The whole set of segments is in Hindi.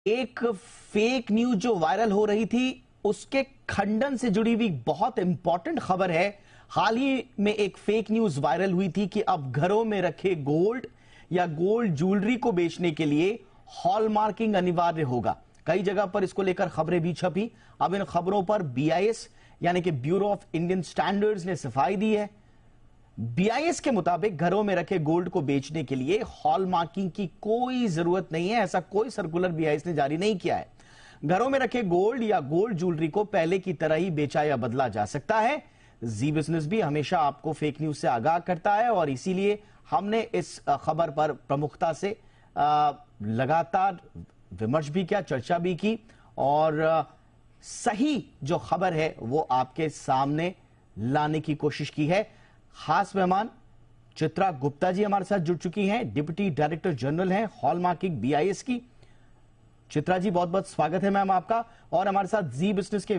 एक फेक न्यूज जो वायरल हो रही थी उसके खंडन से जुड़ी हुई बहुत इंपॉर्टेंट खबर है। हाल ही में एक फेक न्यूज वायरल हुई थी कि अब घरों में रखे गोल्ड या गोल्ड ज्वेलरी को बेचने के लिए हॉलमार्किंग अनिवार्य होगा। कई जगह पर इसको लेकर खबरें भी छपी। अब इन खबरों पर BIS यानी कि ब्यूरो ऑफ इंडियन स्टैंडर्ड्स ने सफाई दी है। BIS के मुताबिक घरों में रखे गोल्ड को बेचने के लिए हॉलमार्किंग की कोई जरूरत नहीं है। ऐसा कोई सर्कुलर BIS ने जारी नहीं किया है। घरों में रखे गोल्ड या गोल्ड ज्वेलरी को पहले की तरह ही बेचा या बदला जा सकता है। जी बिजनेस भी हमेशा आपको फेक न्यूज से आगाह करता है और इसीलिए हमने इस खबर पर प्रमुखता से लगातार विमर्श भी किया, चर्चा भी की और सही जो खबर है वो आपके सामने लाने की कोशिश की है। खास मेहमान चित्रा गुप्ता जी हमारे साथ जुड़ चुकी हैं, डिप्टी डायरेक्टर जनरल हैं हॉलमार्किंग BIS की। चित्रा जी बहुत बहुत स्वागत है मैम आपका। और हमारे साथ जी बिजनेस के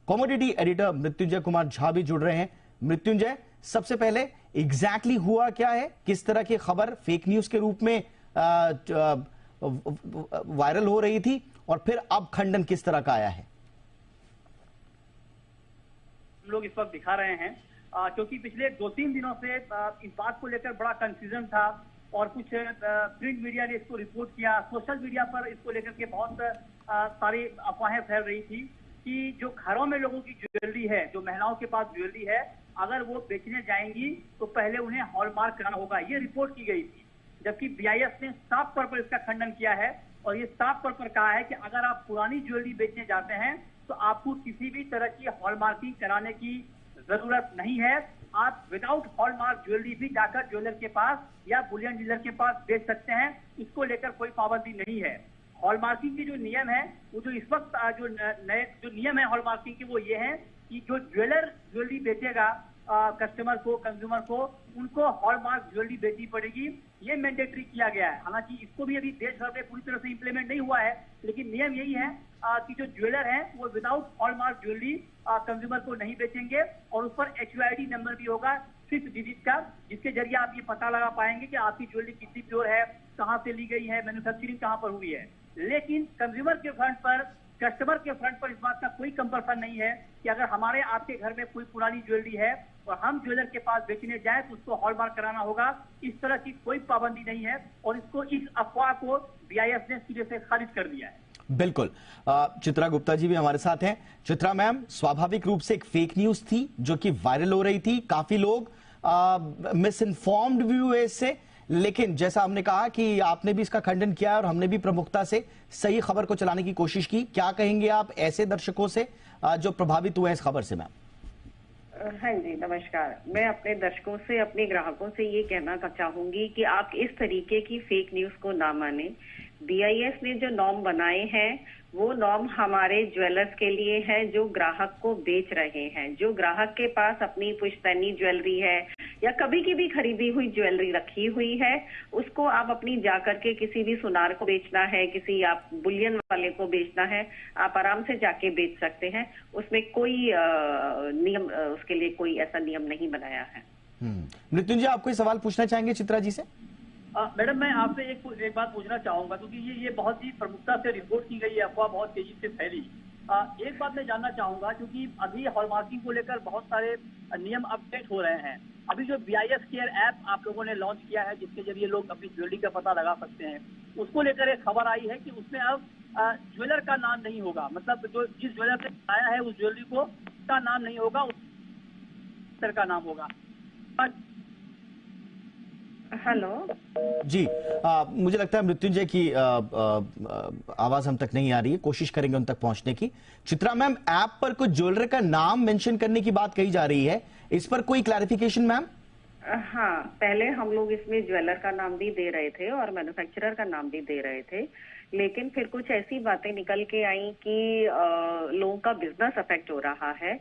कॉमोडिटी एडिटर मृत्युंजय कुमार झा भी जुड़ रहे हैं। मृत्युंजय, सबसे पहले एग्जैक्टली हुआ क्या है, किस तरह की खबर फेक न्यूज के रूप में वायरल हो रही थी और फिर अब खंडन किस तरह का आया है? हम लोग इस वक्त दिखा रहे हैं क्योंकि पिछले 2-3 दिनों से इस बात को लेकर बड़ा कंफ्यूजन था और कुछ प्रिंट मीडिया ने इसको रिपोर्ट किया, सोशल मीडिया पर इसको लेकर के बहुत सारी अफवाहें फैल रही थी कि जो घरों में लोगों की ज्वेलरी है, जो महिलाओं के पास ज्वेलरी है, अगर वो बेचने जाएंगी तो पहले उन्हें हॉलमार्क कराना होगा, ये रिपोर्ट की गई थी। जबकि BIS ने साफ तौर पर इसका खंडन किया है और ये साफ तौर पर कहा है कि अगर आप पुरानी ज्वेलरी बेचने जाते हैं तो आपको किसी भी तरह की हॉलमार्किंग कराने की जरूरत नहीं है। आप विदाउट हॉलमार्क ज्वेलरी भी जाकर ज्वेलर के पास या बुलियन डीलर के पास बेच सकते हैं, इसको लेकर कोई पाबंदी नहीं है। हॉलमार्किंग के जो नियम है वो जो इस वक्त जो नए जो नियम है हॉलमार्किंग के वो ये है कि जो ज्वेलर ज्वेलरी बेचेगा कस्टमर को, कंज्यूमर को, उनको हॉलमार्क ज्वेलरी बेचनी पड़ेगी। ये मैंडेटरी किया गया है। हालांकि इसको भी अभी देश भर में पूरी तरह से इंप्लीमेंट नहीं हुआ है, लेकिन नियम यही है कि जो ज्वेलर है वो विदाउट हॉलमार्क ज्वेलरी कंज्यूमर को नहीं बेचेंगे और उस पर HUID नंबर भी होगा 6 डिजिट का, जिसके जरिए आप ये पता लगा पाएंगे कि आपकी ज्वेलरी कितनी प्योर है, कहाँ से ली गई है, मैन्युफैक्चरिंग कहाँ पर हुई है। लेकिन कंज्यूमर के फ्रंट पर, कस्टमर के फ्रंट पर इस बात का कोई कंपल्सन नहीं है कि अगर हमारे आपके घर में कोई पुरानी ज्वेलरी है और हम ज्वेलर के पास बेचने जाए तो उसको हॉलमार्क कराना होगा। इस तरह की कोई पाबंदी नहीं है और इसको, इस अफवाह को BIS ने सिरे से खारिज कर दिया है। बिल्कुल। चित्रा गुप्ता जी भी हमारे साथ हैं। चित्रा मैम, स्वाभाविक रूप से एक फेक न्यूज थी जो कि वायरल हो रही थी, काफी लोग मिस इन्फॉर्म्ड भी हुए इससे, लेकिन जैसा हमने कहा कि आपने भी इसका खंडन किया और हमने भी प्रमुखता से सही खबर को चलाने की कोशिश की। क्या कहेंगे आप ऐसे दर्शकों से जो प्रभावित हुए इस खबर से? मैम हाँ जी, नमस्कार। मैं अपने दर्शकों से, अपने ग्राहकों से ये कहना चाहूंगी कि आप इस तरीके की फेक न्यूज को ना माने। BIS ने जो नॉर्म बनाए हैं वो नॉर्म हमारे ज्वेलर्स के लिए है जो ग्राहक को बेच रहे हैं। जो ग्राहक के पास अपनी पुश्तैनी ज्वेलरी है या कभी की भी खरीदी हुई ज्वेलरी रखी हुई है, उसको आप अपनी जाकर के किसी भी सुनार को बेचना है, किसी आप बुलियन वाले को बेचना है, आप आराम से जाके बेच सकते हैं। उसमें कोई नियम, उसके लिए कोई ऐसा नियम नहीं बनाया है। मृत्युंजय, आप कोई सवाल पूछना चाहेंगे चित्रा जी से? मैडम, मैं आपसे एक बात पूछना चाहूंगा क्योंकि ये बहुत ही प्रमुखता से रिपोर्ट की गई अफवाह बहुत तेजी से फैली। एक बात मैं जानना चाहूंगा क्योंकि अभी हॉलमार्किंग को लेकर बहुत सारे नियम अपडेट हो रहे हैं। अभी जो BIS केयर ऐप आप लोगों ने लॉन्च किया है जिसके जरिए लोग अपनी ज्वेलरी का पता लगा सकते हैं, उसको लेकर एक खबर आई है कि उसमें अब ज्वेलर का नाम नहीं होगा, मतलब जो जिस ज्वेलर ने बनाया है उस ज्वेलरी को उसका नाम नहीं होगा, उस का नाम होगा। हेलो जी, मुझे लगता है मृत्युंजय की आवाज हम तक नहीं आ रही है, कोशिश करेंगे उन तक पहुंचने की। चित्रा मैम, ऐप पर कुछ ज्वेलर का नाम मेंशन करने की बात कही जा रही है, इस पर कोई क्लैरिफिकेशन मैम? हाँ, पहले हम लोग इसमें ज्वेलर का नाम भी दे रहे थे और मैन्युफैक्चरर का नाम भी दे रहे थे, लेकिन फिर कुछ ऐसी बातें निकल के आई कि लोगों का बिजनेस अफेक्ट हो रहा है।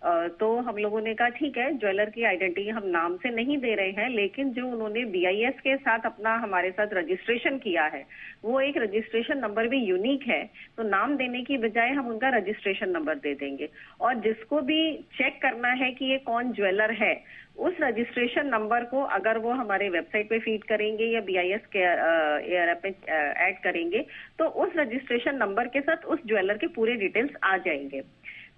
तो हम लोगों ने कहा ठीक है, ज्वेलर की आइडेंटिटी हम नाम से नहीं दे रहे हैं, लेकिन जो उन्होंने BIS के साथ अपना हमारे साथ रजिस्ट्रेशन किया है वो एक रजिस्ट्रेशन नंबर भी यूनिक है, तो नाम देने की बजाय हम उनका रजिस्ट्रेशन नंबर दे देंगे। और जिसको भी चेक करना है कि ये कौन ज्वेलर है, उस रजिस्ट्रेशन नंबर को अगर वो हमारे वेबसाइट पे फीड करेंगे या BIS के ऐप पे ऐड करेंगे तो उस रजिस्ट्रेशन नंबर के साथ उस ज्वेलर के पूरे डिटेल्स आ जाएंगे।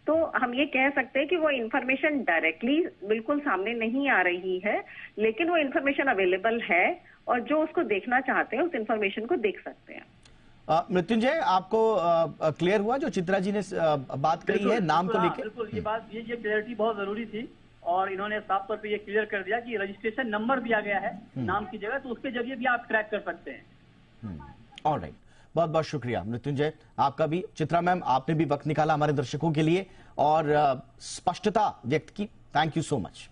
तो हम ये कह सकते हैं कि वो इन्फॉर्मेशन डायरेक्टली बिल्कुल सामने नहीं आ रही है, लेकिन वो इन्फॉर्मेशन अवेलेबल है और जो उसको देखना चाहते हैं उस इन्फॉर्मेशन को देख सकते हैं। मृत्युंजय, आपको क्लियर हुआ जो चित्रा जी ने बात कही है नाम को लेकर? बिल्कुल, ये क्लियरिटी बहुत जरूरी थी और इन्होंने साफ तौर पे ये क्लियर कर दिया कि रजिस्ट्रेशन नंबर दिया गया है नाम की जगह, तो उसके जरिए भी आप ट्रैक कर सकते हैं। ऑलराइट, बहुत बहुत शुक्रिया मृत्युंजय, आपका भी। चित्रा मैम, आपने भी वक्त निकाला हमारे दर्शकों के लिए और स्पष्टता व्यक्त की। Thank you so much.